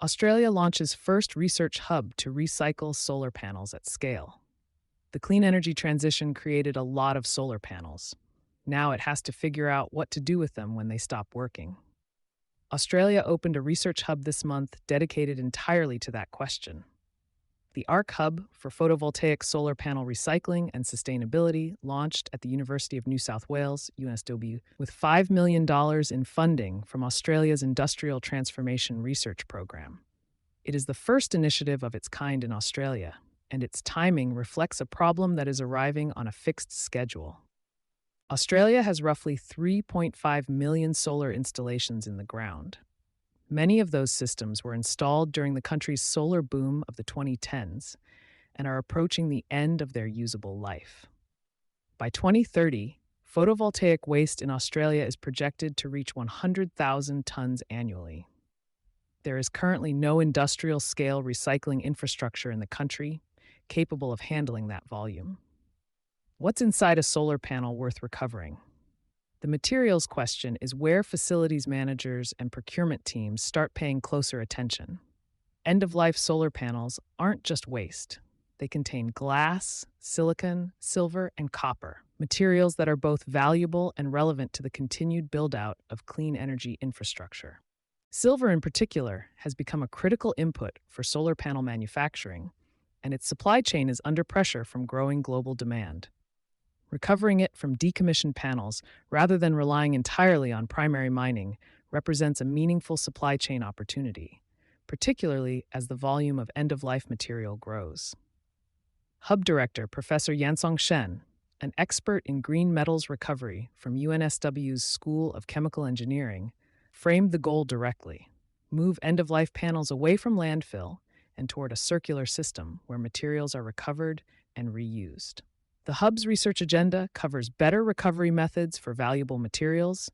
Australia launches first research hub to recycle solar panels at scale. The clean energy transition created a lot of solar panels. Now it has to figure out what to do with them when they stop working. Australia opened a research hub this month dedicated entirely to that question. The ARC Hub for Photovoltaic Solar Panel Recycling and Sustainability launched at the University of New South Wales, UNSW, with $5 million in funding from Australia's Industrial Transformation Research Program. It is the first initiative of its kind in Australia, and its timing reflects a problem that is arriving on a fixed schedule. Australia has roughly 3.5 million solar installations in the ground. Many of those systems were installed during the country's solar boom of the 2010s and are approaching the end of their usable life. By 2030, photovoltaic waste in Australia is projected to reach 100,000 tons annually. There is currently no industrial-scale recycling infrastructure in the country capable of handling that volume. What's inside a solar panel worth recovering? The materials question is where facilities managers and procurement teams start paying closer attention. End-of-life solar panels aren't just waste. They contain glass, silicon, silver, and copper, materials that are both valuable and relevant to the continued build-out of clean energy infrastructure. Silver, in particular, has become a critical input for solar panel manufacturing, and its supply chain is under pressure from growing global demand. Recovering it from decommissioned panels, rather than relying entirely on primary mining, represents a meaningful supply chain opportunity, particularly as the volume of end-of-life material grows. Hub Director Professor Yansong Shen, an expert in green metals recovery from UNSW's School of Chemical Engineering, framed the goal directly: move end-of-life panels away from landfill and toward a circular system where materials are recovered and reused. The Hub's research agenda covers better recovery methods for valuable materials,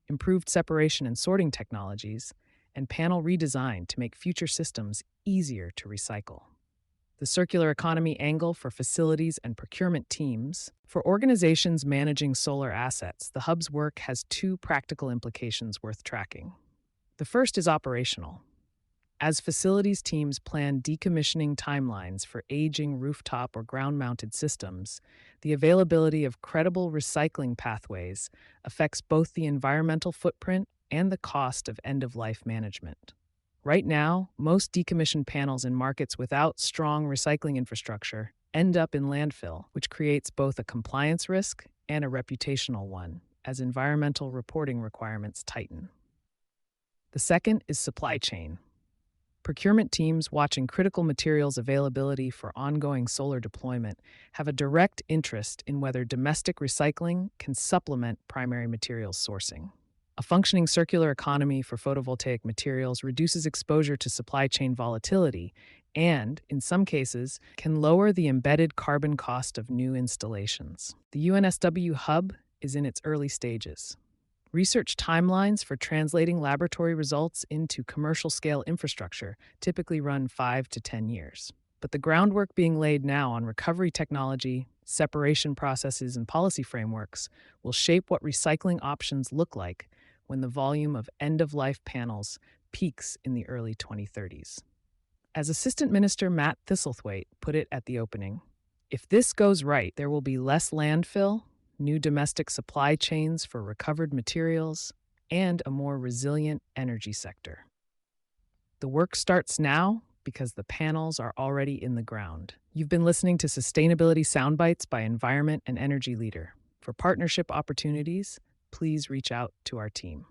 improved separation and sorting technologies, and panel redesign to make future systems easier to recycle. The circular economy angle for facilities and procurement teams. For organizations managing solar assets, the Hub's work has two practical implications worth tracking. The first is operational. As facilities teams plan decommissioning timelines for aging rooftop or ground-mounted systems, the availability of credible recycling pathways affects both the environmental footprint and the cost of end-of-life management. Right now, most decommissioned panels in markets without strong recycling infrastructure end up in landfill, which creates both a compliance risk and a reputational one, as environmental reporting requirements tighten. The second is supply chain. Procurement teams watching critical materials availability for ongoing solar deployment have a direct interest in whether domestic recycling can supplement primary materials sourcing. A functioning circular economy for photovoltaic materials reduces exposure to supply chain volatility and, in some cases, can lower the embedded carbon cost of new installations. The UNSW Hub is in its early stages. Research timelines for translating laboratory results into commercial-scale infrastructure typically run 5 to 10 years. But the groundwork being laid now on recovery technology, separation processes, and policy frameworks will shape what recycling options look like when the volume of end-of-life panels peaks in the early 2030s. As Assistant Minister Matt Thistlethwaite put it at the opening, if this goes right, there will be less landfill, new domestic supply chains for recovered materials, and a more resilient energy sector. The work starts now because the panels are already in the ground. You've been listening to Sustainability Soundbites by Environment and Energy Leader. For partnership opportunities, please reach out to our team.